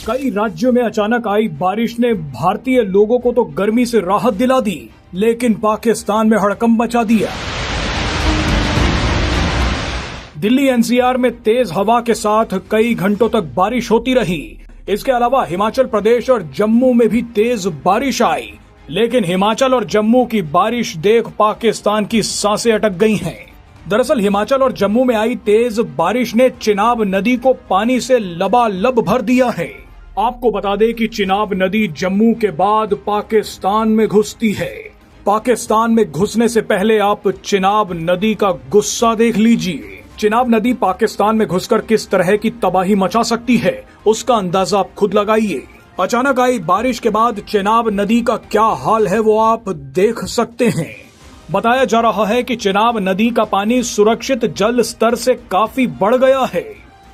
कई राज्यों में अचानक आई बारिश ने भारतीय लोगों को तो गर्मी से राहत दिला दी, लेकिन पाकिस्तान में हड़कंप मचा दिया। दिल्ली एनसीआर में तेज हवा के साथ कई घंटों तक बारिश होती रही। इसके अलावा हिमाचल प्रदेश और जम्मू में भी तेज बारिश आई, लेकिन हिमाचल और जम्मू की बारिश देख पाकिस्तान की सांसें अटक गई हैं। दरअसल हिमाचल और जम्मू में आई तेज बारिश ने चिनाब नदी को पानी से लबालब भर दिया है। आपको बता दें कि चिनाब नदी जम्मू के बाद पाकिस्तान में घुसती है। पाकिस्तान में घुसने से पहले आप चिनाब नदी का गुस्सा देख लीजिए। चिनाब नदी पाकिस्तान में घुसकर किस तरह की तबाही मचा सकती है, उसका अंदाजा आप खुद लगाइए। अचानक आई बारिश के बाद चिनाब नदी का क्या हाल है वो आप देख सकते हैं। बताया जा रहा है कि चिनाब नदी का पानी सुरक्षित जल स्तर से काफी बढ़ गया है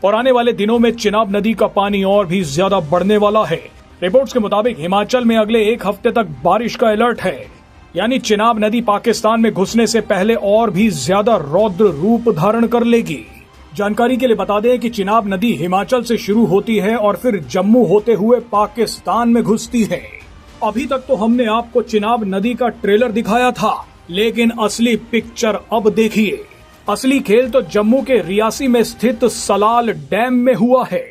और आने वाले दिनों में चिनाब नदी का पानी और भी ज्यादा बढ़ने वाला है। रिपोर्ट्स के मुताबिक हिमाचल में अगले एक हफ्ते तक बारिश का अलर्ट है, यानी चिनाब नदी पाकिस्तान में घुसने से पहले और भी ज्यादा रौद्र रूप धारण कर लेगी। जानकारी के लिए बता दें कि चिनाब नदी हिमाचल से शुरू होती है और फिर जम्मू होते हुए पाकिस्तान में घुसती है। अभी तक तो हमने आपको चिनाब नदी का ट्रेलर दिखाया था, लेकिन असली पिक्चर अब देखिए। असली खेल तो जम्मू के रियासी में स्थित सलाल डैम में हुआ है।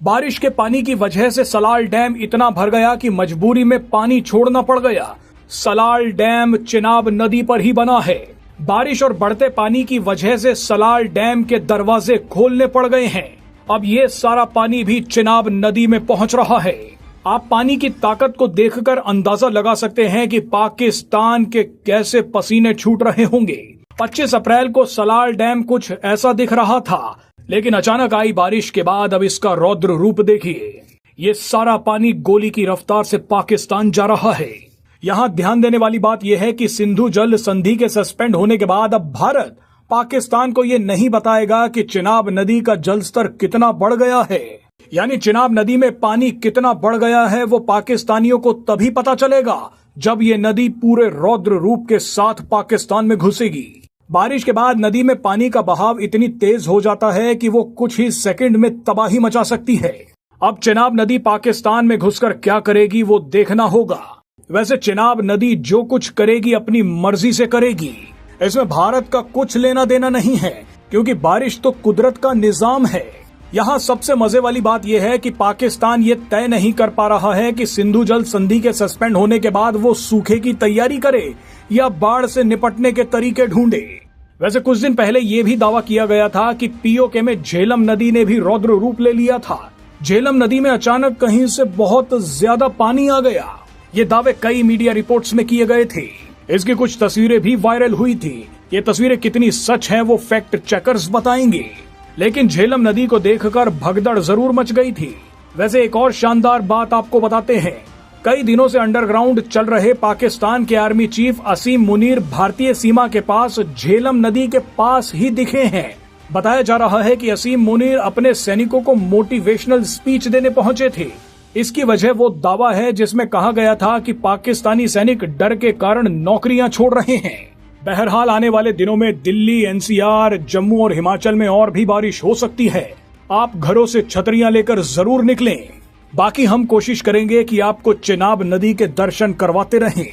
बारिश के पानी की वजह से सलाल डैम इतना भर गया कि मजबूरी में पानी छोड़ना पड़ गया। सलाल डैम चिनाब नदी पर ही बना है। बारिश और बढ़ते पानी की वजह से सलाल डैम के दरवाजे खोलने पड़ गए हैं। अब ये सारा पानी भी चिनाब नदी में पहुंच रहा है। आप पानी की ताकत को देखकर अंदाजा लगा सकते हैं कि पाकिस्तान के कैसे पसीने छूट रहे होंगे। 25 अप्रैल को सलाल डैम कुछ ऐसा दिख रहा था, लेकिन अचानक आई बारिश के बाद अब इसका रौद्र रूप देखिए। ये सारा पानी गोली की रफ्तार से पाकिस्तान जा रहा है। यहाँ ध्यान देने वाली बात यह है कि सिंधु जल संधि के सस्पेंड होने के बाद अब भारत पाकिस्तान को ये नहीं बताएगा कि चिनाब नदी का जलस्तर कितना बढ़ गया है, यानी चिनाब नदी में पानी कितना बढ़ गया है वो पाकिस्तानियों को तभी पता चलेगा जब ये नदी पूरे रौद्र रूप के साथ पाकिस्तान में घुसेगी। बारिश के बाद नदी में पानी का बहाव इतनी तेज हो जाता है कि वो कुछ ही सेकंड में तबाही मचा सकती है। अब चिनाब नदी पाकिस्तान में घुसकर क्या करेगी वो देखना होगा। वैसे चिनाब नदी जो कुछ करेगी अपनी मर्जी से करेगी, इसमें भारत का कुछ लेना देना नहीं है, क्योंकि बारिश तो कुदरत का निजाम है। यहाँ सबसे मजे वाली बात यह है कि पाकिस्तान ये तय नहीं कर पा रहा है कि सिंधु जल संधि के सस्पेंड होने के बाद वो सूखे की तैयारी करे या बाढ़ से निपटने के तरीके ढूंढे। वैसे कुछ दिन पहले ये भी दावा किया गया था कि पीओके में झेलम नदी ने भी रौद्र रूप ले लिया था। झेलम नदी में अचानक कहीं से बहुत ज्यादा पानी आ गया। ये दावे कई मीडिया रिपोर्ट्स में किए गए थे। इसकी कुछ तस्वीरें भी वायरल हुई थी। ये तस्वीरें कितनी सच हैं वो फैक्ट चेकर्स बताएंगे, लेकिन झेलम नदी को देखकर भगदड़ जरूर मच गई थी। वैसे एक और शानदार बात आपको बताते हैं। कई दिनों से अंडरग्राउंड चल रहे पाकिस्तान के आर्मी चीफ असीम मुनीर भारतीय सीमा के पास झेलम नदी के पास ही दिखे हैं। बताया जा रहा है कि असीम मुनीर अपने सैनिकों को मोटिवेशनल स्पीच देने पहुंचे थे। इसकी वजह वो दावा है जिसमें कहा गया था कि पाकिस्तानी सैनिक डर के कारण नौकरियां छोड़ रहे हैं। बहरहाल आने वाले दिनों में दिल्ली, एनसीआर, जम्मू और हिमाचल में और भी बारिश हो सकती है। आप घरों से छतरियां लेकर जरूर निकलें। बाकी हम कोशिश करेंगे कि आपको चिनाब नदी के दर्शन करवाते रहें।